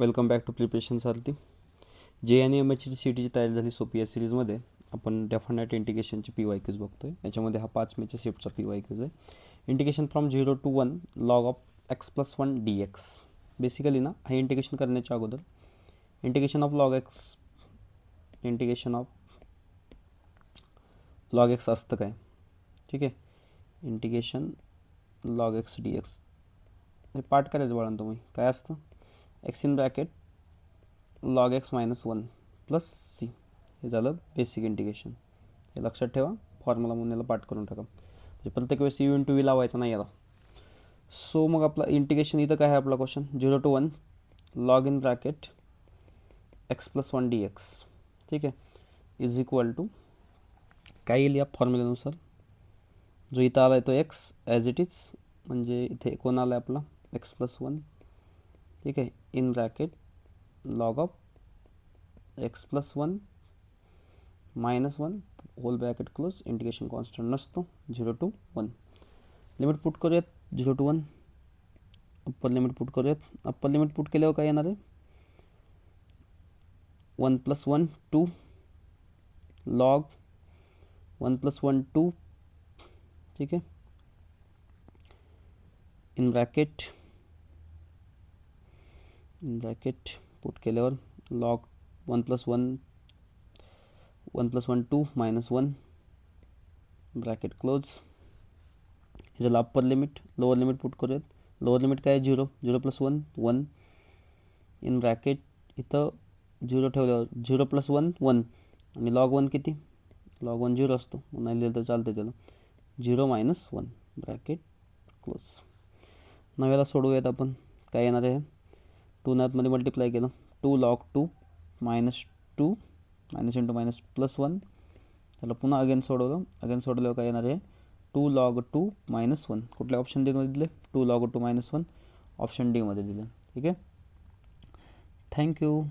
Welcome back to preparation सारथी. जे आणि M H C टीची तयारी झाली सोपी या सिरीजमध्ये आपण डेफिनेट इंटिग्रेशनची पी वाय क्यूज बघतो आहे. याच्यामध्ये हा 5 मेच्या शिफ्टचा पी वाय क्यूज आहे. Integration from 0 to 1 log of x plus 1 D x. Basically ना हे इंटिग्रेशन करण्याच्या अगोदर इंटिग्रेशन ऑफ लॉग एक्स असतं काय, ठीक आहे. Integration log x d x हे पाठ करायचं बाळांनो तुम्ही. काय असतं, x in bracket log x minus 1 plus C. हे झालं बेसिक इंटिग्रेशन. हे लक्षात ठेवा, फॉर्म्युला म्हणून याला पाठ करून टाका. म्हणजे प्रत्येक वेळेस यू इंटू व्ही लावायचा नाही याला. सो मग आपला इंटिग्रेशन इथं काय आहे, आपला question 0 to 1 log in bracket x plus 1 D x, ठीक आहे, इज इक्वल टू काय येईल या फॉर्म्युल्यानुसार. जो इथं आला आहे तो एक्स ॲज इट इज, म्हणजे इथे कोण आला आहे आपला एक्स प्लस 1, ठीक आहे, in bracket log of x plus 1 minus 1 whole bracket close. Integration constant नसतो. 0 to 1 लिमिट पुट करूयात. 0 to 1 अप्पर लिमिट पुट करूयात. अप्पर लिमिट पुट केल्यावर काय येणार आहे, 1 + 1 2 लॉग 1 + 1 2, ठीक आहे, इन ब्रॅकेट पुट केल्यावर लॉग 1 + 1 2 मायनस 1 ब्रॅकेट क्लोज. हे झालं upper limit. Lower limit put करूयात. लोअर लिमिट काय आहे, 0 + 1 1 इन ब्रॅकेट इथं 0 ठेवल्यावर 0 + 1 1 आणि लॉग 1 किती, लॉग 1 0 असतो, नाही लिहिलं तर चालतं त्याला. 0 - 1 ब्रॅकेट क्लोज. नव्याला सोडवूयात आपण. काय येणार आहे, 2 ने आतमध्ये मल्टिप्लाय केलं, 2 log 2 minus 2 minus into minus plus 1. त्याला पुन्हा अगेन सोडवल्यावर काय येणार आहे, 2 log 2 मायनस 1. कुठल्या ऑप्शन डी मध्ये दिले, 2 log 2 मायनस 1 ऑप्शन डी मध्ये दिले, ठीक आहे. थँक्यू.